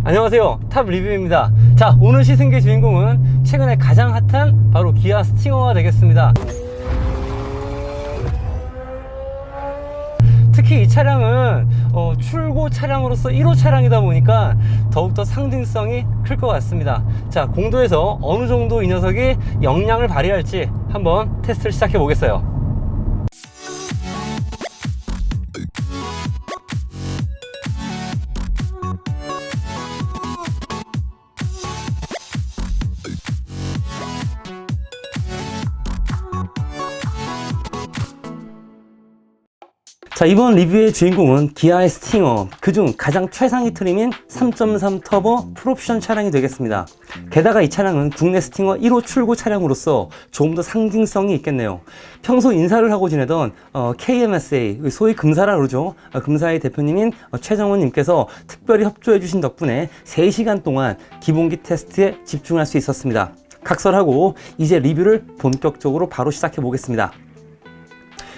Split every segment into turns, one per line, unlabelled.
안녕하세요, 탑 리뷰입니다. 자, 오늘 시승기의 주인공은 최근에 가장 핫한 바로 기아 스팅어가 되겠습니다. 특히 이 차량은 출고 차량으로서 1호 차량이다 보니까 더욱더 상징성이 클 것 같습니다. 자, 공도에서 어느 정도 이 녀석이 역량을 발휘할지 한번 테스트를 시작해 보겠어요. 자, 이번 리뷰의 주인공은 기아의 스팅어, 그중 가장 최상위 트림인 3.3 터보 풀옵션 차량이 되겠습니다. 게다가 이 차량은 국내 스팅어 1호 출고 차량으로서 조금 더 상징성이 있겠네요. 평소 인사를 하고 지내던 KMSA, 소위 금사라 그러죠. 금사의 대표님인 최정훈 님께서 특별히 협조해 주신 덕분에 3시간 동안 기본기 테스트에 집중할 수 있었습니다. 각설하고 이제 리뷰를 본격적으로 바로 시작해 보겠습니다.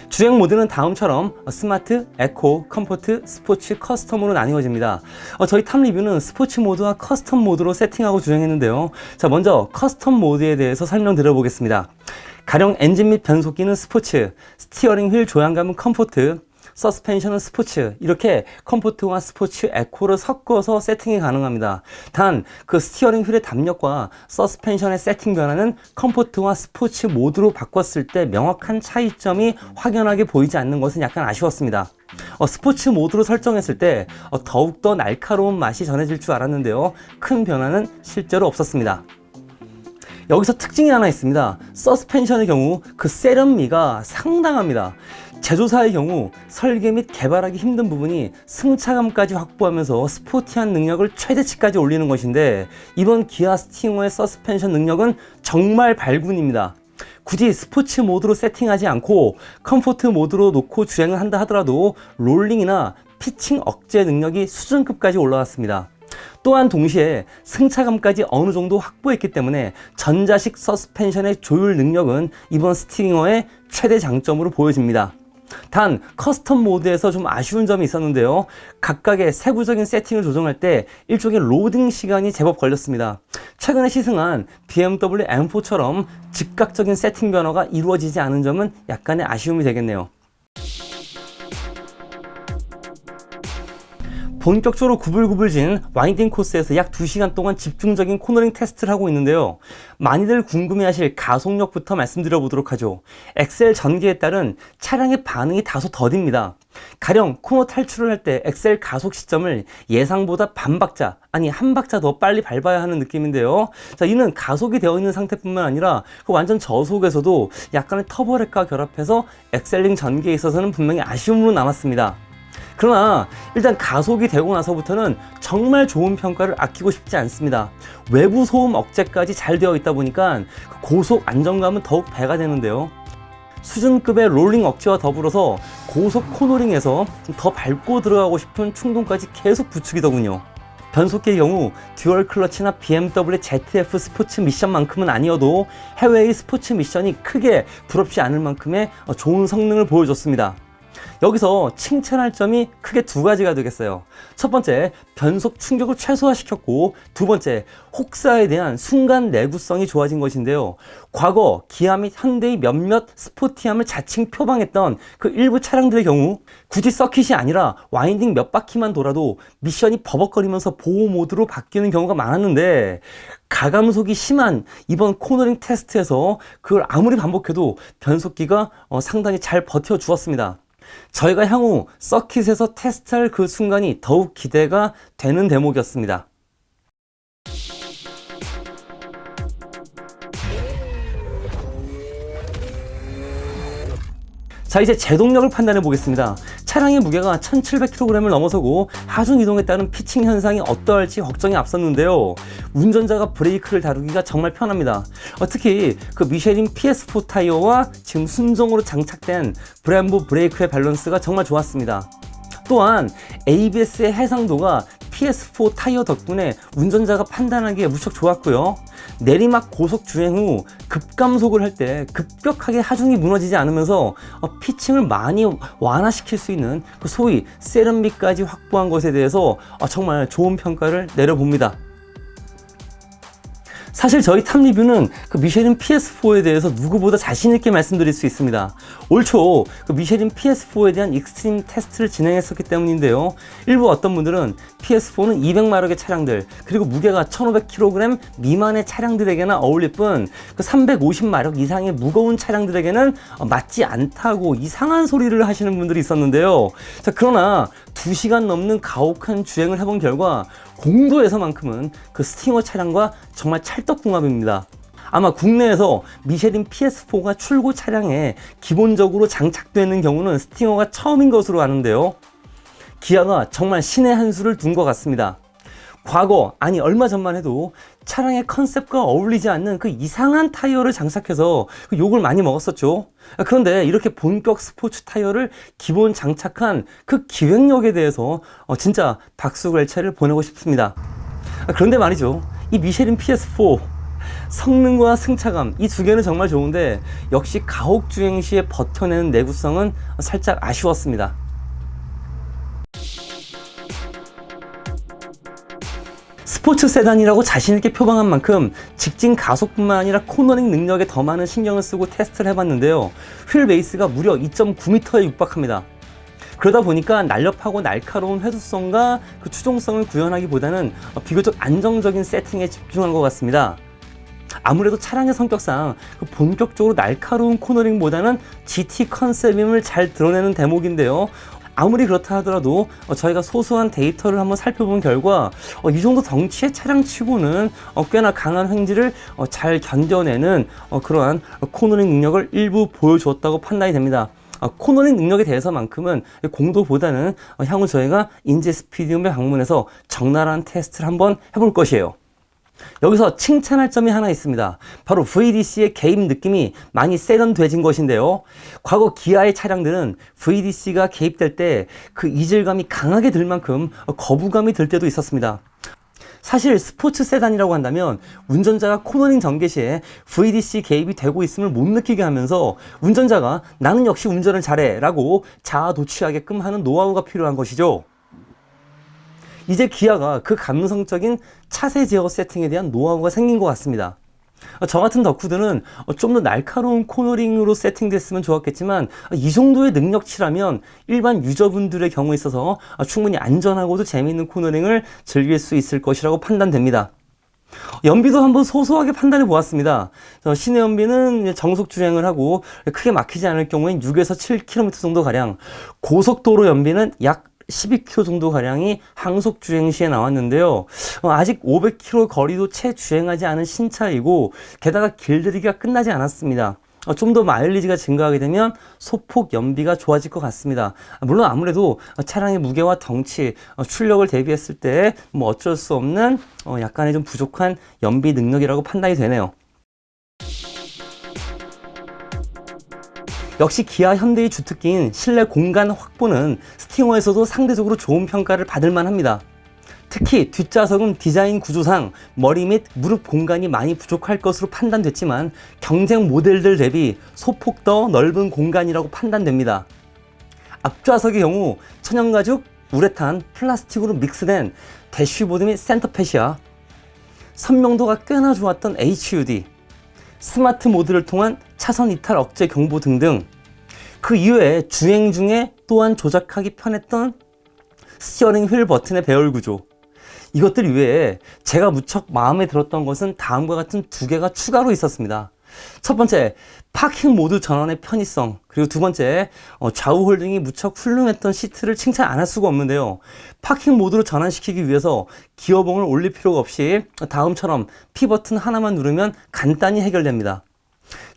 주행 모드는 다음처럼 스마트, 에코, 컴포트, 스포츠, 커스텀으로 나뉘어집니다. 저희 탑 리뷰는 스포츠 모드와 커스텀 모드로 세팅하고 주행했는데요. 자, 먼저 커스텀 모드에 대해서 설명드려 보겠습니다. 가령 엔진 및 변속기는 스포츠, 스티어링 휠 조향감은 컴포트, 서스펜션은 스포츠, 이렇게 컴포트와 스포츠, 에코를 섞어서 세팅이 가능합니다. 단 그 스티어링 휠의 담력과 서스펜션의 세팅 변화는 컴포트와 스포츠 모드로 바꿨을 때 명확한 차이점이 확연하게 보이지 않는 것은 약간 아쉬웠습니다. 스포츠 모드로 설정했을 때 더욱더 날카로운 맛이 전해질 줄 알았는데요. 큰 변화는 실제로 없었습니다. 여기서 특징이 하나 있습니다. 서스펜션의 경우 그 세련미가 상당합니다. 제조사의 경우 설계 및 개발하기 힘든 부분이 승차감까지 확보하면서 스포티한 능력을 최대치까지 올리는 것인데, 이번 기아 스팅어의 서스펜션 능력은 정말 발군입니다. 굳이 스포츠 모드로 세팅하지 않고 컴포트 모드로 놓고 주행을 한다 하더라도 롤링이나 피칭 억제 능력이 수준급까지 올라왔습니다. 또한 동시에 승차감까지 어느 정도 확보했기 때문에 전자식 서스펜션의 조율 능력은 이번 스팅어의 최대 장점으로 보여집니다. 단 커스텀 모드에서 좀 아쉬운 점이 있었는데요. 각각의 세부적인 세팅을 조정할 때 일종의 로딩 시간이 제법 걸렸습니다. 최근에 시승한 BMW M4처럼 즉각적인 세팅 변화가 이루어지지 않은 점은 약간의 아쉬움이 되겠네요. 본격적으로 구불구불진 와인딩 코스에서 약 2시간 동안 집중적인 코너링 테스트를 하고 있는데요. 많이들 궁금해하실 가속력부터 말씀드려 보도록 하죠. 엑셀 전기에 따른 차량의 반응이 다소 더딥니다. 가령 코너 탈출을 할 때 엑셀 가속 시점을 예상보다 반 박자, 아니 한 박자 더 빨리 밟아야 하는 느낌인데요. 자, 이는 가속이 되어 있는 상태뿐만 아니라 완전 저속에서도 약간의 터보렉과 결합해서 엑셀링 전기에 있어서는 분명히 아쉬움으로 남았습니다. 그러나 일단 가속이 되고 나서부터는 정말 좋은 평가를 아끼고 싶지 않습니다. 외부 소음 억제까지 잘 되어 있다 보니까 고속 안정감은 더욱 배가 되는데요. 수준급의 롤링 억제와 더불어서 고속 코너링에서 더 밟고 들어가고 싶은 충동까지 계속 부추기더군요. 변속기의 경우 듀얼 클러치나 BMW ZF 스포츠 미션만큼은 아니어도 해외의 스포츠 미션이 크게 부럽지 않을 만큼의 좋은 성능을 보여줬습니다. 여기서 칭찬할 점이 크게 2가지가 되겠어요. 첫 번째, 변속 충격을 최소화시켰고, 두 번째, 혹사에 대한 순간 내구성이 좋아진 것인데요. 과거 기아 및 현대의 몇몇 스포티함을 자칭 표방했던 그 일부 차량들의 경우 굳이 서킷이 아니라 와인딩 몇 바퀴만 돌아도 미션이 버벅거리면서 보호 모드로 바뀌는 경우가 많았는데, 가감속이 심한 이번 코너링 테스트에서 그걸 아무리 반복해도 변속기가 상당히 잘 버텨주었습니다. 저희가 향후 서킷에서 테스트할 그 순간이 더욱 기대가 되는 대목이었습니다. 자, 이제 제동력을 판단해 보겠습니다. 차량의 무게가 1700kg을 넘어서고 하중 이동에 따른 피칭 현상이 어떠할지 걱정이 앞섰는데요. 운전자가 브레이크를 다루기가 정말 편합니다. 특히 그 미쉐린 PS4 타이어와 지금 순정으로 장착된 브렘보 브레이크의 밸런스가 정말 좋았습니다. 또한 ABS의 해상도가 PS4 타이어 덕분에 운전자가 판단하기에 무척 좋았고요. 내리막 고속 주행 후 급감속을 할 때 급격하게 하중이 무너지지 않으면서 피칭을 많이 완화시킬 수 있는 그 소위 세련미까지 확보한 것에 대해서 정말 좋은 평가를 내려봅니다. 사실 저희 탑 리뷰는 그 미쉐린 PS4에 대해서 누구보다 자신있게 말씀드릴 수 있습니다. 올 초 그 미쉐린 PS4에 대한 익스트림 테스트를 진행했었기 때문인데요. 일부 어떤 분들은 PS4는 200마력의 차량들, 그리고 무게가 1500kg 미만의 차량들에게나 어울릴 뿐 그 350마력 이상의 무거운 차량들에게는 맞지 않다고 이상한 소리를 하시는 분들이 있었는데요. 자, 그러나 2시간 넘는 가혹한 주행을 해본 결과 공도에서만큼은 그 스팅어 차량과 정말 찰떡궁합입니다. 아마 국내에서 미쉐린 PS4가 출고 차량에 기본적으로 장착되는 경우는 스팅어가 처음인 것으로 아는데요. 기아가 정말 신의 한 수를 둔 것 같습니다. 과거, 아니 얼마 전만 해도 차량의 컨셉과 어울리지 않는 그 이상한 타이어를 장착해서 그 욕을 많이 먹었었죠. 그런데 이렇게 본격 스포츠 타이어를 기본 장착한 그 기획력에 대해서 진짜 박수갈채를 보내고 싶습니다. 그런데 말이죠, 이 미쉐린 PS4 성능과 승차감 이 두 개는 정말 좋은데 역시 가혹 주행 시에 버텨내는 내구성은 살짝 아쉬웠습니다. 스포츠 세단이라고 자신있게 표방한 만큼 직진 가속뿐만 아니라 코너링 능력에 더 많은 신경을 쓰고 테스트를 해봤는데요. 휠 베이스가 무려 2.9m에 육박합니다. 그러다 보니까 날렵하고 날카로운 회수성과 그 추종성을 구현하기보다는 비교적 안정적인 세팅에 집중한 것 같습니다. 아무래도 차량의 성격상 본격적으로 날카로운 코너링보다는 GT 컨셉임을 잘 드러내는 대목인데요. 아무리 그렇다 하더라도 저희가 소소한 데이터를 한번 살펴본 결과 이 정도 덩치의 차량치고는 꽤나 강한 횡지를 잘 견뎌내는 그러한 코너링 능력을 일부 보여주었다고 판단이 됩니다. 코너링 능력에 대해서만큼은 공도보다는 향후 저희가 인제 스피디움에 방문해서 적나라한 테스트를 한번 해볼 것이에요. 여기서 칭찬할 점이 하나 있습니다. 바로 VDC의 개입 느낌이 많이 세련돼진 것인데요. 과거 기아의 차량들은 VDC가 개입될 때 그 이질감이 강하게 들 만큼 거부감이 들 때도 있었습니다. 사실 스포츠 세단이라고 한다면 운전자가 코너링 전개 시에 VDC 개입이 되고 있음을 못 느끼게 하면서 운전자가 나는 역시 운전을 잘해 라고 자아도취하게끔 하는 노하우가 필요한 것이죠. 이제 기아가 그 감성적인 차세 제어 세팅에 대한 노하우가 생긴 것 같습니다. 저 같은 덕후들은 좀 더 날카로운 코너링으로 세팅됐으면 좋았겠지만 이 정도의 능력치라면 일반 유저분들의 경우에 있어서 충분히 안전하고도 재미있는 코너링을 즐길 수 있을 것이라고 판단됩니다. 연비도 한번 소소하게 판단해 보았습니다. 시내 연비는 정속 주행을 하고 크게 막히지 않을 경우엔 6에서 7km 정도 가량, 고속도로 연비는 약 12km 정도 가량이 항속 주행 시에 나왔는데요. 아직 500km 거리도 채 주행하지 않은 신차이고 게다가 길들이기가 끝나지 않았습니다. 좀 더 마일리지가 증가하게 되면 소폭 연비가 좋아질 것 같습니다. 물론 아무래도 차량의 무게와 덩치, 출력을 대비했을 때 뭐 어쩔 수 없는 약간의 좀 부족한 연비 능력이라고 판단이 되네요. 역시 기아 현대의 주특기인 실내 공간 확보는 스팅어에서도 상대적으로 좋은 평가를 받을 만합니다. 특히 뒷좌석은 디자인 구조상 머리 및 무릎 공간이 많이 부족할 것으로 판단됐지만 경쟁 모델들 대비 소폭 더 넓은 공간이라고 판단됩니다. 앞좌석의 경우 천연가죽, 우레탄, 플라스틱으로 믹스된 대쉬보드 및 센터펫이야, 선명도가 꽤나 좋았던 HUD, 스마트 모드를 통한 차선 이탈 억제 경보 등등, 그 이외에 주행 중에 또한 조작하기 편했던 스티어링 휠 버튼의 배열 구조, 이것들 이외에 제가 무척 마음에 들었던 것은 다음과 같은 두 개가 추가로 있었습니다. 첫 번째, 파킹 모드 전환의 편의성, 그리고 두 번째, 좌우 홀딩이 무척 훌륭했던 시트를 칭찬 안 할 수가 없는데요. 파킹 모드로 전환시키기 위해서 기어봉을 올릴 필요가 없이 다음처럼 P 버튼 하나만 누르면 간단히 해결됩니다.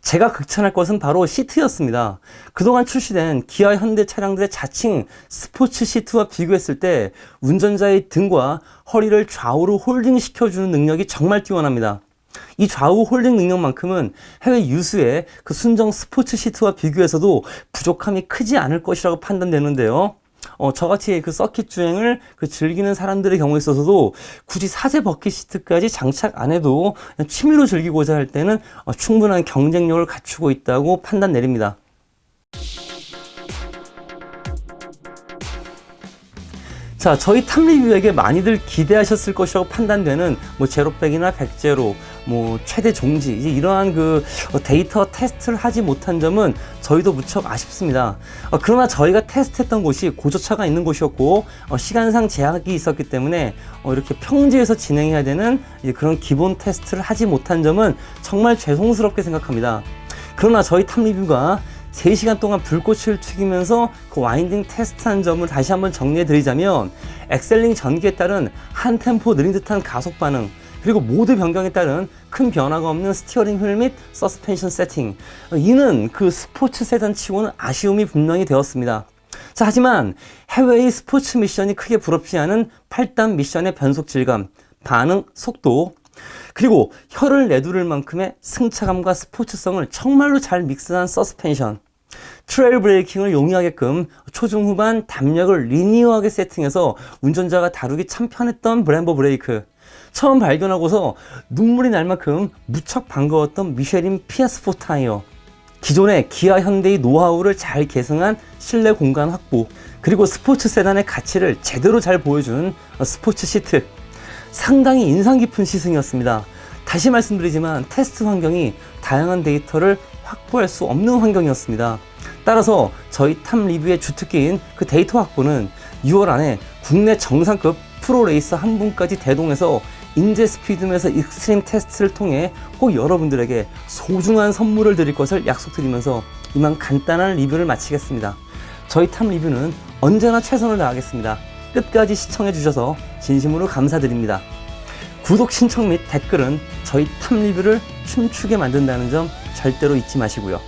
제가 극찬할 것은 바로 시트였습니다. 그동안 출시된 기아 현대 차량들의 자칭 스포츠 시트와 비교했을 때 운전자의 등과 허리를 좌우로 홀딩 시켜주는 능력이 정말 뛰어납니다. 이 좌우 홀딩 능력만큼은 해외 유수의 그 순정 스포츠 시트와 비교해서도 부족함이 크지 않을 것이라고 판단되는데요. 저같이 그 서킷 주행을 즐기는 사람들의 경우에 있어서도 굳이 사제 버킷 시트까지 장착 안 해도 그냥 취미로 즐기고자 할 때는 충분한 경쟁력을 갖추고 있다고 판단 내립니다. 자, 저희 탑 리뷰에게 많이들 기대하셨을 것이라고 판단되는 제로백이나 백제로, 최대 종지, 이제 이러한 데이터 테스트를 하지 못한 점은 저희도 무척 아쉽습니다. 그러나 저희가 테스트했던 곳이 고저차가 있는 곳이었고, 시간상 제약이 있었기 때문에 이렇게 평지에서 진행해야 되는 그런 기본 테스트를 하지 못한 점은 정말 죄송스럽게 생각합니다. 그러나 저희 탑 리뷰가 3시간 동안 불꽃을 튀기면서 그 와인딩 테스트한 점을 다시 한번 정리해 드리자면, 엑셀링 전기에 따른 한 템포 느린 듯한 가속 반응, 그리고 모드 변경에 따른 큰 변화가 없는 스티어링 휠 및 서스펜션 세팅, 이는 그 스포츠 세단 치고는 아쉬움이 분명히 되었습니다. 자, 하지만 해외의 스포츠 미션이 크게 부럽지 않은 8단 미션의 변속 질감, 반응, 속도, 그리고 혀를 내두를 만큼의 승차감과 스포츠성을 정말로 잘 믹스한 서스펜션, 트레일 브레이킹을 용이하게끔 초중후반 담력을 리니어하게 세팅해서 운전자가 다루기 참 편했던 브렘보 브레이크, 처음 발견하고서 눈물이 날 만큼 무척 반가웠던 미쉐린 PS4 타이어, 기존의 기아 현대의 노하우를 잘 계승한 실내 공간 확보, 그리고 스포츠 세단의 가치를 제대로 잘 보여준 스포츠 시트, 상당히 인상 깊은 시승이었습니다. 다시 말씀드리지만 테스트 환경이 다양한 데이터를 확보할 수 없는 환경이었습니다. 따라서 저희 탑 리뷰의 주특기인 그 데이터 확보는 6월 안에 국내 정상급 프로레이서 한 분까지 대동해서 인제 스피드면서 익스트림 테스트를 통해 꼭 여러분들에게 소중한 선물을 드릴 것을 약속드리면서 이만 간단한 리뷰를 마치겠습니다. 저희 탑 리뷰는 언제나 최선을 다하겠습니다. 끝까지 시청해 주셔서 진심으로 감사드립니다. 구독 신청 및 댓글은 저희 탑 리뷰를 춤추게 만든다는 점 절대로 잊지 마시고요.